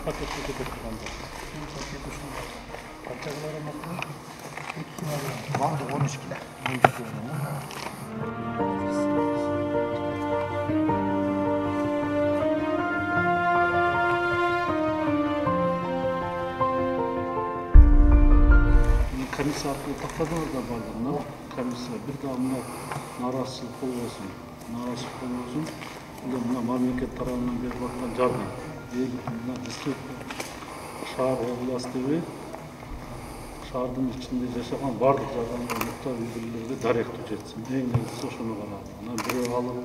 paketli tutulanda. Kaçaklara bakın. 2 kilo. Bandı 13 kilo. 13 kilo. Комиссия арқылы тақтадыңыз да бардығына. Комиссия бір да мына наразышылық болсын. Наразышылық болсын. Мына мемлекет тарапынан беріп жатқан жардам. Мына шаар областығы шаардын içinde жашаган бардык жардамга муктаж үй-бүлөлөргө даректүү жетсин. Эң негизгиси ошону карап. Мына бирөө алып,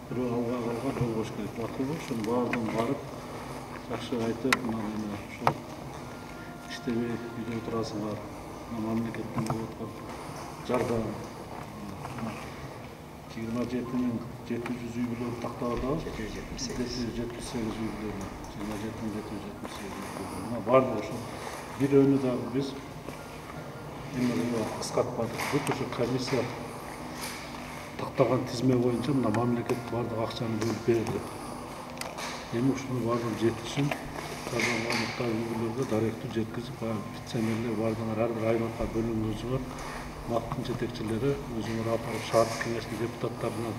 бирөө албай калган жол бош керек. Акылы ошонун баардыгын барып, жакшы айтып, мына ошол иштебей үйдө турасыңар. Мамлекеттен болуп аткан жардам 27.700 үй бүлө тактап атабыз. 778 үй бүлө. 27.778 үй бүлө. Мына бардык ошо бирөөнү дагы биз кыскартпадык. Бүт ошо комиссия тактаган тизме боюнча мына мамлекет бардык акчаны бөлүп берди. Эми ушуну бардыгын жетишин жардамга муктаж үй бүлөлөргө даректүү жеткизип, вице-мэрлер бардыгы ар бир аймакка бөлүнгөнү бар. Вакыттын жетекчилери өзүңөр апарып шаардык кеңештин депутаттарынан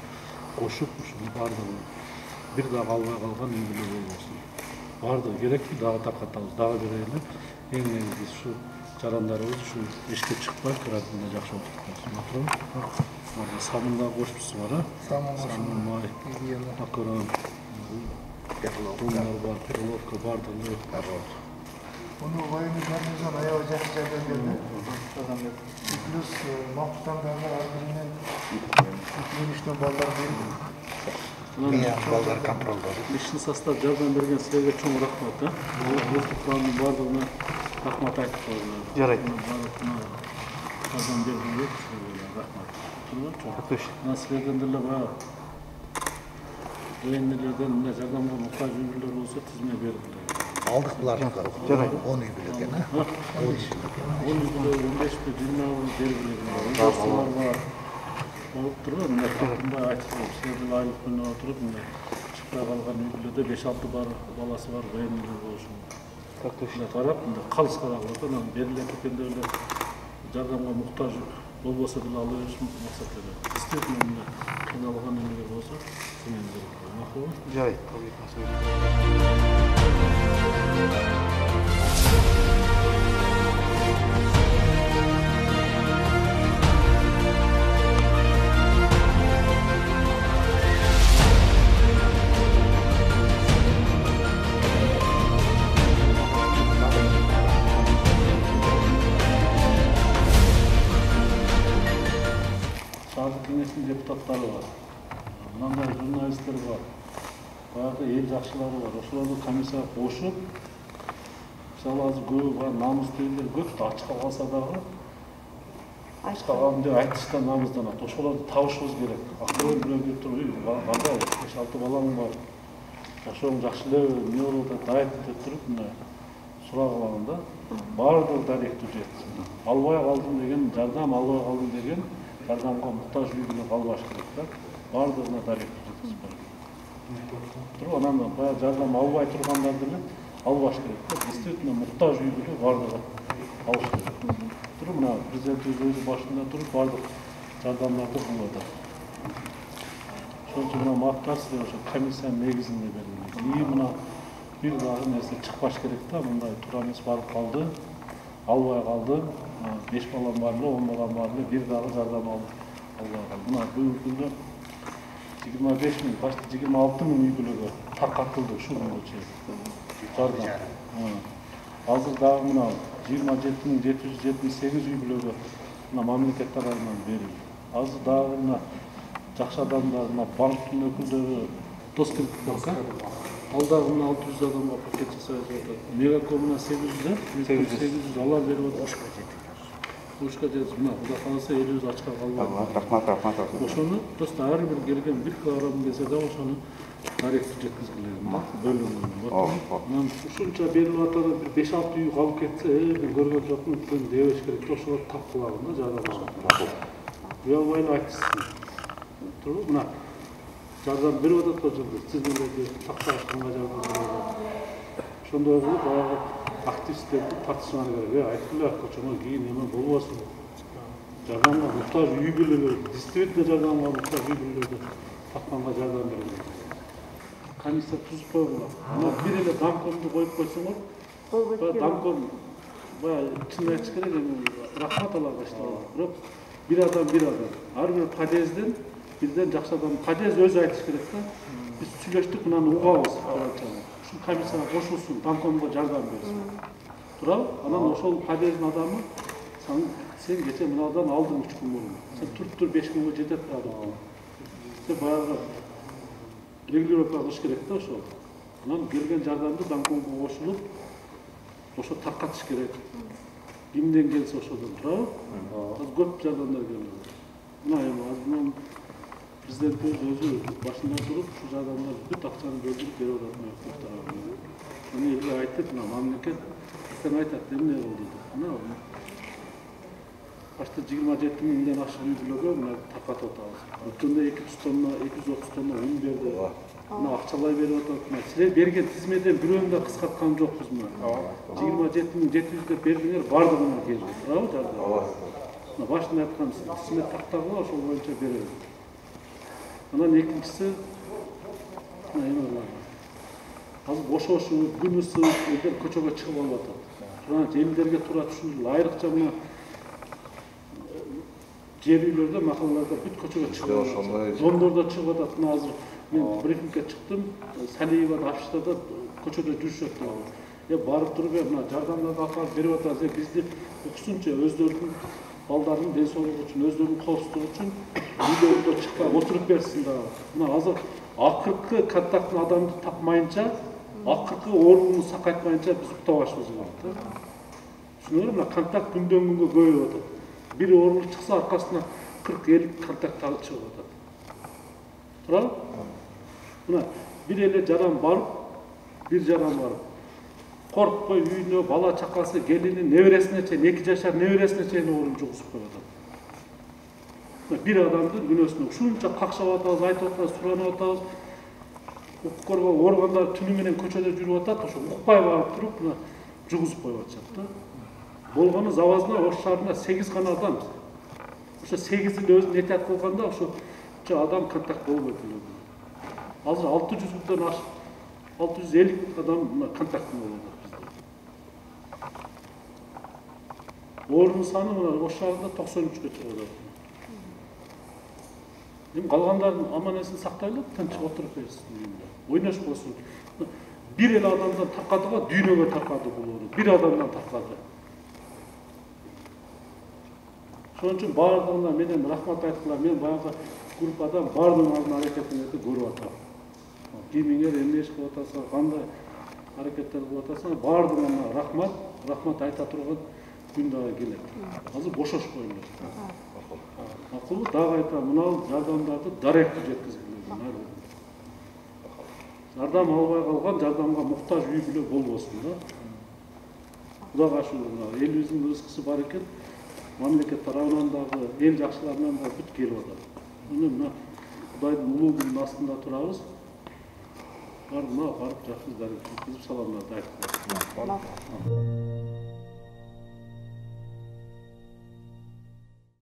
кошуп, ушуну бардыгын бир дагы албай калган үй бүлө болбосун. Бардыгы керекпи, дагы таркатабыз, дагы берели. Эң негизгиси ушу жарандарыбыз ушу ишке чыкпай карантинде жакшы отурушат. Мына самында кошупсуңар, самын май, макарон, тундар бар, перловка бардыгы бар. Bunu военный гарнизон аябай жакшы жардам берди. Плюс мактандарга ар биринен 2-3 балдар берип, Балдар контролдор. Личный состав жардам берген силерге чоң рахмат. Достуктардын бардыгына рахмат айтып коюңар. Жарайт. Жардам бергенге рахмат. Мына силерден деле баягы военныйлерден мына жардамга муктаж үй бүлөлөр болсо тизме бердилер. Алдык буларды. Жарайт. 10 үй бүлө экен, 10 үй бүлө 15 пе 20 бергилер. Жаштар бар. Болуп турган, мына кандай айтып коюп, силердин айлык күнү отуруп, мына чыкпай калган үй бүлөдө 5-6 бар баласы бар военныйлер болушун. Мына карап, мына калыс карап атат, берилет экендер эле жардамга муктаж болбосо деле ала беришин максат эле. Действительно, мына кыйналган эмелер болсо, сенен берип коюң. Макулбу? Жарайт. Шаардык кеңештин депутаттары бар. Мындай журналисттер бар. Баягы эл жакшылары бар. Ошолорду комиссияга кошуп, мисалы азыр көбү бар намыстуу элдер көп ачка калса дагы ачка калдым деп айтыштан намызданат. Ошолорду табышыбыз керек. Акырын бирөө келип туруп, кандай 5-6 балаң бар. Ошону жакшы эле эмне болуп атат, айт деп туруп, мына сурак алам да. Бардыгы даректүү жетсин. Албай калдым деген, жардам албай калдым деген жардамга муктаж үй бүлө калбаш керек да. Бардыгына даректүү жеткизип барат. Туруп анан баягы жардам албай тургандар деле албаш керек да. Действительно муктаж үй бүлө бардыгы алыш керек. Туруп мына президент өзү башында туруп бардык жардамдарды кылып атат. Ошон үчүн мына мактар силер ошо комиссиянын негизинде берилген. И мына бир дагы нерсе чыкпаш керек да. Мындай туура эмес барып калды, албай калды. 5 балам бар эле, 10 балам бар эле, бир дагы жардам албай калды. Мына бүгүнкү күндө 25 000, почти 26 000 үй бүлөгө таркатылды ушул күнгө чейин. Жардам. Азыр дагы мына 27.778 үй бүлөгө мына мамлекет тарабынан берилди. Азыр дагы мына жакшы адамдар, мына банктын өкүлдөрү дос кредитка ал дагы мына 600 адамга пакет жасап атат. Мегаком мына 800 алар берип атат. Ушка дез мына Кудай кааласа элибиз ачка калбайт. Рахмат. Ошону просто ар бир келген 1 килограмм келсе да ошону даректүү жеткизгиле бөлүнгөн. Мен ушунча берип атат, бир 5-6 үй калып кетсе, мен көргөн жокмун, мен дебеш керек. Ошолорду тапкылагын да жардам. Уялбай айтсын. Туруп мына жардам берип атат ошондо. Сиз менен такташканга жардам берип атат. ошондой баягы активисттерди тартышманы керек. Айткыла кочомо кийин эме болбосун. Жардамга муктаж үй бүлөлөр, действительно жардамга муктаж үй бүлөлөрдө тапканга жардам берилет. Комиссия тузуп койгула. Ана бир эле домкомду коюп койсоңор, домком баягы чын айтыш керек, эми рахмат аларга иштеп. Бирок бир адам ар бир подъезден бирден жакшы адам, подъезд өзү айтыш керек да. Биз сүйлөштүк, мынаны угабыз. Ушул комиссияга кошулсун, домкомго жардам берсин. Туурабы? Анан ошол подъездин адамы sen geçen mınavdan aldın 3 gün murun. Sen turup 5 gün jetet adam. Sen bayağı regulировка кылыш керек да ошол. Анан келген жардамды домкомго кошулуп, ошо таркатыш керек. Кимден келсе ошодон, туурабы? Азыр көп жардамдар келди. Мына эми президентибиз өзү башында туруп, ушу жардамдар бүт акчаны бөлдүрүп берип атат. Мына элге айтып, мына мамлекет сен айтат, эмне болду деп. Мына Başta 27 mindən aşıq үй бүлөгө таркатып атабыз. Өткөндө 200 тонна, 230 тонна un берди. Мына акчалай берип атат. Силер берген тизмеден бирөөнү да кыскарткан жокпуз мына. 27.700 деп бердиңер, бардыгына келди. Туурабы жардам? Мына башында айткан тизме тактагыла ошол боюнча беребиз. Анан экинчиси азыр бошошуп, күн ысып, элдер көчөгө чыгып алып атат. Анан элдерге туура түшүндүрүп, айрыкча мына жер үйлерде, махаллаларда бүт көчөгө чыгып атат. Дондордо чыгып атат. Мына азыр мен брифингке чыктым. Салиевада, Афиштада көчөдө жүрүшөт. Барып туруп, мына жардамдарды алып берип атабыз. Бизди уксунчу, өздөрүнүн балдарынын ден соолугу үчүн, өздөрүнүн коопсуздугу үчүн үйлөрүндө чыкпай отуруп берсин да. Мына азыр акыркы контакттын адамды тапмайынча, акыркы орунду сакайтмайынча биз уктабашыбыз керек да. Түшүнүңөр, мына контакт күндөн күнгө көбөйүп атат. Bir oğurluk çıksa arkasına 40-50 kontak çıkıp atат. Tural? Buna bir ele jaram barıp, bir jaram barıp. Korkpay үйүнө bala çakası, gelini neveresine çeyin, 2 yaşar neveresine çeyin oğurluk çıkıp atат. Bir adamdı günösüne şunca kakşap atабыз, айтып атабыз, суранып атабыз. Укук коргоо органдар түнү менен көчөдө жүрүп атат, ошо укпай барып туруп, мына жугузуп коюп атышат да. Болғаны завазына Ош шаарына 8 гана адам. Ошо 8-ин өзүн этият кылганда ошо адам контакт болбойт эле. Азыр 600-дөн ашык 650 адам контакт болуп атат бизде. Орун саны мына Ош шаарында 93-кө чыгып атат. Эми калгандардын аман-эсин сактайлы, тынч отуруп берсин үйүндө. Ойношпосун. Bir эле адамдан таркадыга дүйнөгө таркады бул оору. Bir адамдан таркады. Şunun için bardığına benim rahmat ayttılar, men bayağı grup adam bardığın hareketini görüp atam. Kiminger emne iş kılıp atasa, qanday hareketler kılıp atasa, bardığına rahmat ayta turgan gün daha gelir. Azı boşoş koyulur. Akıllı dağ ayta, mınal jardamdарды даректі жеткізгілер. Жардам албай қалған, жардамға мұқтаж үй бүлө болбосун да. Кудайга шүгүр, элибиздин рызкысы бар экен. Мамлекет тарабынан дагы, эл жакшыларынан да бүт келип атат. Мына Кудайдын улуунун астында турабыз. Барып жакшы дарек жеткизип саламдарды айтып.